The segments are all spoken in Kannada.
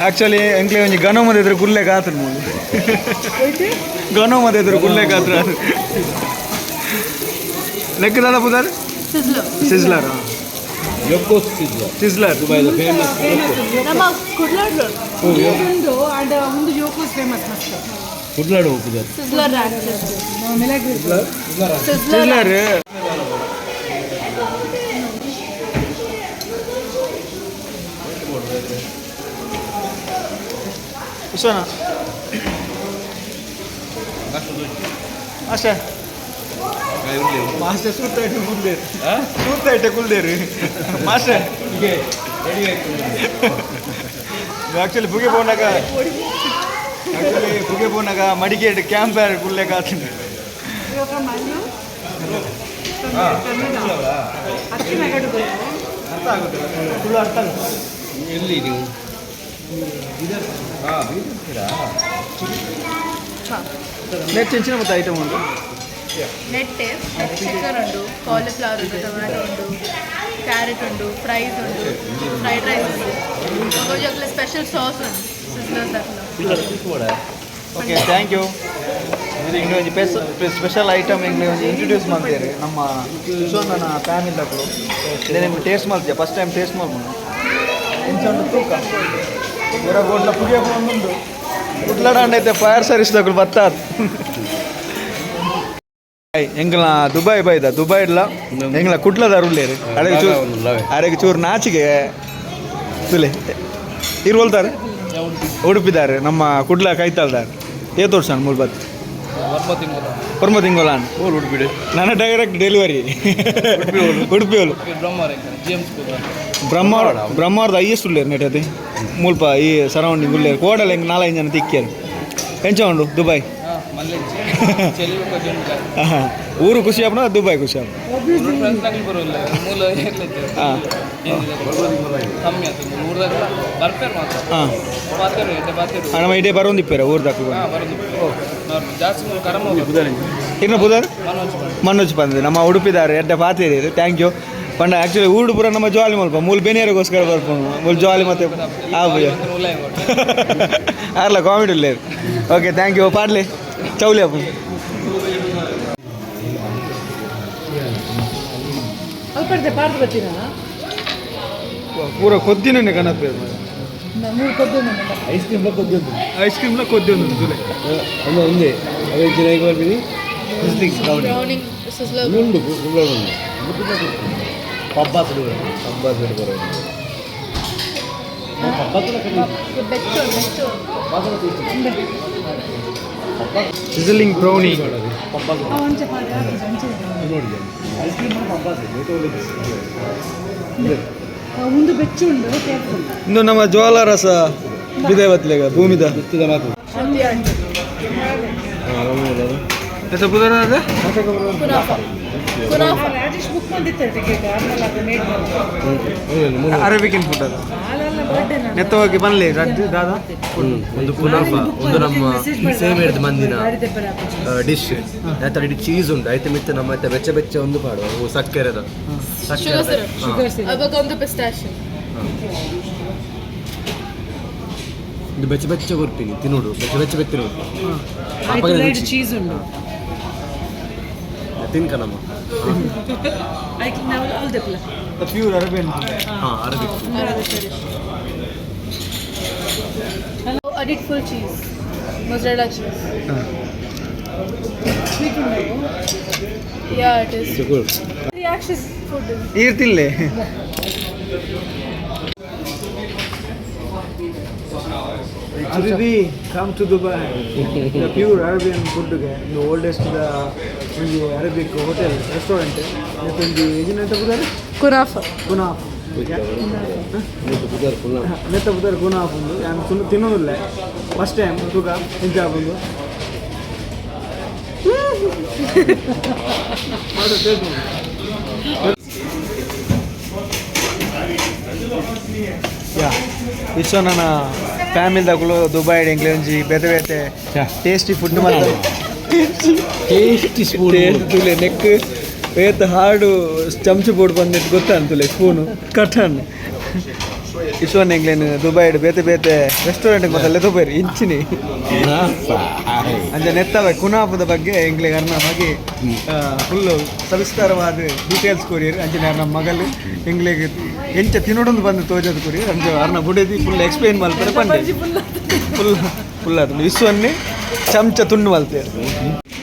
ಆಕ್ಚುಲಿ ಎಂಕ್ಲೆ ಒಂಜಿ ಗನೋ ಮದಿದ್ರೆ ಗುಲ್ಲೆ ಕಾತ್ರ ಮೂಲು ಗನೋ ಮದಿದ್ರೆ ಗುಲ್ಲೆ ಕಾತ್ರ ಲೆಕ್ಕದ ಪುದಾರ್ sizzler Yogurt sizzler. Sizzler Dubai'de famous. ನಮ್ಮ ಕುಡ್ಲಾಡ್ಲು ಒಂದು ಅಂಡ್ ಒಂದು ಯೋಕೋಸ್ ಫೇಮಸ್ ಮಸ್ತ್ Kudlar okuyor. Sizzler Milagres sizzler ಉಸ್ಮಾನ ಅಷ್ಟೇ ಮಾಸ್ಟರ್ ಸೂತಾಯ್ತು ಕುಲ್ದೇರು ಸೂತಾಯ್ತೆ ಕುಲ್ದೇರು ಮಾಸ್ಟರ್ ಆ್ಯಕ್ಚುಲಿ ಬುಗೆ ಪೋನಾಗ ಮಡಿಕೇಟ್ ಕ್ಯಾಂಪರ್ ಕುಲ್ಲೆ ಕಾತೀನಿ ಅರ್ಥ ಆಗುತ್ತೆ ಫುಲ್ ಅರ್ಥ ಆಗುತ್ತೆ ಎಲ್ಲಿ ನೀವು ನೆಕ್ಸ್ಟ್ ಚಿನ್ನ ಮತ್ತು ಐಟಮ್ ಉಂಟು ನೆಟ್ಟೆ ಚಿಕನ್ ಉಂಟು ಕಾಲಿಫ್ಲವರ್ ಉಂಟು ಟೊಮ್ಯಾಟೊ ಉಂಟು ಕ್ಯಾರೆಟ್ ಉಂಟು ಫ್ರೈಸ್ ಉಂಟು ಫ್ರೈಡ್ ರೈಸ್ ಉಂಟು ಒಂದೊಂದು ಸ್ಪೆಷಲ್ ಸಾಸ್ ಉಂಟು ಸಿಸ್ಲರ್ ಓಕೆ ಥ್ಯಾಂಕ್ ಯು ಇಂಗ್ಲಿ ಒಂಜಿ ಸ್ಪೆಷಲ್ ಐಟಮ್ ಇಂಗ್ಲಿ ಒಂಜಿ ಇಂಟ್ರೊಡ್ಯೂಸ್ ಮಾಡ್ತೀರಿ ನಮ್ಮ ನನ್ನ ಫ್ಯಾಮಿಲಿ ತಕ್ಕಳು ಇದೇ ನಿಮ್ಗೆ ಟೇಸ್ಟ್ ಮಾಡ್ತೀಯ ಫಸ್ಟ್ ಟೈಮ್ ಟೇಸ್ಟ್ ಮಾಡ್ಬೋದು ಇಂಚೊಂದು ತೂಕ ಇವರ ಗೋಡ್ಲ ಪುಗೆ ಬಂದು ಕುಟ್ಲಾಡೈತೆ ಫೈರ್ ಸರ್ವಿಸ್ ತಗೊಳ್ಳಿ ಬತ್ತಾದ ಎಂಗ್ಲ ದುಬೈ ಬೈದ ದುಬೈ ಇಲ್ಲ ಎಂಗ್ಲ ಕುಟ್ಲದಾರು ಉಳ್ಳೇರಿ ಅರೆಗೆ ಚೂರು ನಾಚಿಗೆ ತುಲೆ ಇರ್ವಲ್ತಾರೆ ಉಡುಪಿದ್ದಾರೆ ನಮ್ಮ ಕುಡ್ಲ ಕೈತಾಳ್ದಾರೆ ಏ ತೋರ್ಸಣ ಮೂಲ್ಬತ್ ಪರ್ಮ ತಿಂಗೋಲಾನ್ ಉಡುಪಿಡಿ ನನ್ನ ಡೈರೆಕ್ಟ್ ಡೆಲಿವರಿ ಉಡುಪಿ ಹೋಲು ಬ್ರಹ್ಮಾರ್ದ ಹೈಯೆಸ್ಟ್ ಉಳ್ಳೇರು ನೆಟ್ ಅದೇ ಮುಲ್ಪ ಈ ಸರೌಂಡಿಂಗ್ ಉಳ್ಳೇರು ಕೋಡಲ್ಲ ಹೆಂಗೆ 4-5 ಜನ ತಿಕ್ಕಿಯಾರು ಎಂಚ ಉಂಡು ದುಬೈ ಊರು ಖುಷಿ ಆಪಣ ದುಬೈ ಖುಷಿ ಆಪ ನಮ್ಮ ಇಡೇ ಬರೋಂದಿಪ್ಪೇರ ಊರ್ದಾಕ ಇನ್ನು ಬುಧರ್ ಮನೋಜ್ ಬಂದಿದೆ ನಮ್ಮ ಉಡುಪಿದಾರೆ ಎಡ್ಡೆ ಪಾತೀರಿ ಥ್ಯಾಂಕ್ ಯು ಪಂಡ ಆ್ಯಕ್ಚುಲಿ ಊರು ಪುರ ನಮ್ಮ ಜಾಲಿ ಮಲ್ಪ ಮೂಲ ಬೇನಿಯರಿಗೋಸ್ಕರ ಬರ್ಕೊಂಡು ಮೂಲ ಜಾಲಿ ಮತ್ತೆ ಅಲ್ಲ ಕಾಮಿಡಿ ಇಲ್ಲ ಓಕೆ ಥ್ಯಾಂಕ್ ಯು ಪಾಡ್ಲಿ ಚೌಲಿ ಅಪ್ಪ ಪೂರ ಕೊದ್ದಿನೇ ಕನಪೇ ಐಸ್ ಕ್ರೀಮ್ಲ ಕೊದ್ದಿನ ತುಲೆ ఉంది అదే చిన్నగా ಬರ್ತೀನಿ ಬ್ರೌನಿಂಗ್ ಸಿಸ್ಲರ್ ఉండు కుళ్ళోడు ఉంది పబ్బాసుడు పబ్బాసుడు బರೋ పబ్బాసుడు ಬೆಚ್ಚು ಸಿಸಲಿಂಗ್ ಬ್ರೌನಿ పబ్బాసుడు ನೋಡಿ ಐಸ್ ಕ್ರೀಮ್ ಪಬ್బాసుడు ಒಂದು ಬೆಚ್ಚು ಉಂಡು ಇನ್ನು ನಮ್ಮ ಜ್ವಾಲ ರಸ ಬಿದೆ ಬತ್ಲೆಗ ಭೂಮಿದ ಗೊತ್ತಿದೆ ಮಾತು ಎಸ ಬುಧರ ಅದ ರಾಜೇಶ್ ಬುಕ್ ಮಾಡಿರ್ತಾರೆ ಟಿಕೆಟ್ ಅರೇಬಿಕನ್ ಫುಡ್ ಅದು ನೆತ್ತ ಹೋಗಿ ಬನ್ಲಿ ದಾದಾ ಒಂದು ಕುನಾಫ ಒಂದು ನಮ್ಮ ಸೇಮ್ ಹಿಡಿದು ಮಂದಿನ ಡಿಶ್ ಆಯ್ತು ಇಡೀ ಚೀಸ್ ಉಂಟು ಆಯ್ತು ಮಿತ್ತ ನಮ್ಮ ಆಯ್ತು ಬೆಚ್ಚ ಒಂದು ಪಾಡು ಸಕ್ಕರೆದ ಅದಕ್ಕೊಂದು ಪಿಸ್ತಾಶಿಯೋ ಇದು ಬೆಚ್ಚ ಕೊಡ್ತೀನಿ ತಿನ್ನೋಡು ಬೆಚ್ಚ ತಿನ್ನೋಡು ಚೀಸ್ ಉಂಟು ತಿನ್ಕ ನಮ್ಮ ಪ್ಯೂರ್ ಅರೇಬಿಯನ್ ಹಾಂ Arabic Added full cheese, mozzarella cheese. Sweet undo. Yeah, it is. good. Reaction food. ಇರ್ತಿಲ್ಲೇ Actually, come to Dubai. The pure Arabian food the oldest ಒಂದು Arabic hotel restaurant. ಒಂದು ಏಜೆಂಟ್ ಬುದಾರೆ Kunafa. ಕುನಾಫ್ ನೆತ್ತ ಬುದಾರೆ ಕುನಾಫ್ ಒಂದು ನಾನು ಸುಮ್ಮನೆ ತಿನ್ನೋದಿಲ್ಲ ಫಸ್ಟ್ ಟೈಮ್ ತೂಕ ಎಂಜಾಯ್ ಬಂದು ಇಷ್ಟು ನನ್ನ ಫ್ಯಾಮಿಲಿದಾಗಲು ದುಬೈ ಎಂಗ್ಲೆ ಒಂಜಿ ಬೇತೆ ಬೇತೆ ಟೇಸ್ಟಿ ಫುಡ್ ಮಾಡ್ತಾರೆ ಟೇಸ್ಟಿ ಸ್ಪೂನ್ ತುಲೆ ನೆಕ್ ಏತ್ ಹಾಡು ಚಮಚ ಬೋರ್ಡ್ ಬಂದಿಟ್ಟು ಗೊತ್ತಂತಲೇ ಸ್ಪೂನು ಕಟನ್ ಇಶ್ವನ್ ಎಂಗ್ಲೇನು ದುಬೈಡ್ ಬೇತೆ ಬೇತೆ ರೆಸ್ಟೋರೆಂಟ್ ಮೊದಲೇ ದುಬೈ ಇಂಚಿನಿ ಅಂಜ ನೆತ್ತವೆ ಕುನಾಪದ ಬಗ್ಗೆ ಎಂಗ್ಲಿಗೆ ಅರ್ನ ಮಗಿ ಫುಲ್ಲು ಸವಿಸ್ತಾರವಾದ ಡೀಟೇಲ್ಸ್ ಕೊರಿಯರ್ ಅಂಚಿನ ನಮ್ಮ ಮಗಲು ಎಂಗ್ಲಿಗೆ ಎಂಚ ತಿನ್ನೋಡೊಂದು ಬಂದು ತೋಜೋದು ಕೊರಿಯರ್ ಅಂಚ ಅರ್ನ ಬುಡದಿ ಫುಲ್ ಎಕ್ಸ್ಪ್ಲೇನ್ ಮಲ್ಪರೆ ಪಂಡೆ ಫುಲ್ ಅದು ವಿಶ್ವನ್ನೇ ಚಮಚ ತುಂಡು ಮಲ್ತೇವೆ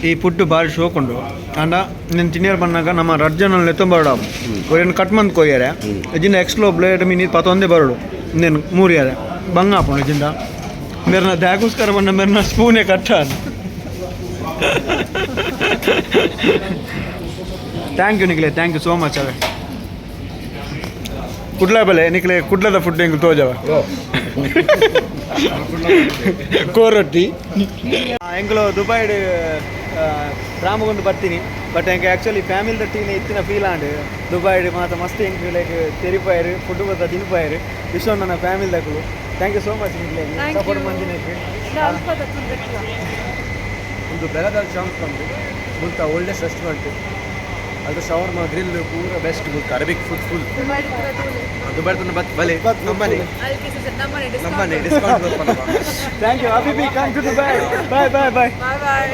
ಈ ಫುಡ್ ಭಾರಿ ಶೋಕೊಂಡು ಅಂಡ నేను ತಿನ್ನರ್ ಬಂದಾಗ ನಮ್ಮ ರಜ್ಜನಲ್ಲಿ ಎತ್ತೊಂಬರಡ ಒರೇನು ಕಟ್ ಮಂತ್ ಕೊಯ್ಯಾರೆ ಇಜಿಂದ ಎಕ್ಸ್ಲೋ ಬ್ಲೇಡ್ ಮಿನಿ ಪತ್ತೊಂದೇ ಬರಡು నేను ಮೂರ್ಯಾರೆ ಬಂಗ ಹಾಪೋಣ ಇಜಿಂದ ಮೇರ್ನ ದ್ಯಾಗೋಸ್ಕರ ಬಂದ ಮೇರ್ನ ಸ್ಪೂನೇ ಕಟ್ಟ ಥ್ಯಾಂಕ್ ಯು ನಿಖಿಲೆ ಥ್ಯಾಂಕ್ ಯು ಸೋ ಮಚ್ ಅವೇ ಕುಡ್ಲಾ ಬಲೆ ನಿಖಿಲೆ ಕುಡ್ಲದ ಫುಡ್ ಹೆಂಗೆ ತೋಜವ ಕೋರೊಟ್ಟಿ ಎಂಗ್ಳು ದುಬೈಡ್ ರಾಮಗೊಂದು ಬರ್ತೀನಿ ಬಟ್ ಹೆಂಗೆ ಆ್ಯಕ್ಚುಲಿ ಫ್ಯಾಮಿಲಿದ ಟೀನೆ ಇತ್ತಿನ ಫೀಲ್ ಆಂಡ್ ದುಬೈಡ್ ಮಾತ್ರ ಮಸ್ತ್ ಹೆಂಗೆ ಲೈಕ್ ತೆರಿಪಾಯರು ಫುಡ್ ಬತ್ತ ತಿನ್ಪಾಯರು ವಿಶ್ವ ನನ್ನ ಫ್ಯಾಮಿಲಿದಾಗಲು ಥ್ಯಾಂಕ್ ಯು ಸೋ ಮಚ್ ನಿಮಗೆ ಸಪೋರ್ಟ್ ಮಂದಿನಕ್ಕೆ ಒಂದು ಬೆಳಗಾವಿ ಶಾಂಪ್ ಬಂದು ಮುಂತ ಓಲ್ಡೆಸ್ಟ್ ರೆಸ್ಟೋರೆಂಟ್ ಅದು ಶವರ್ಮ ಗ್ರಿಲ್ ಪೂರ ಬೆಸ್ಟ್ ಬುಕ್ ಅರಬಿಕ್ ಫುಡ್ ಫುಲ್ ದುಬೈ ತನ ಬತ್ ಬಲೆ ನಮ್ಮನೆ ಡಿಸ್ಕೌಂಟ್ ಥ್ಯಾಂಕ್ ಯು ಅಭಿಬಿ come to Dubai bye bye bye bye bye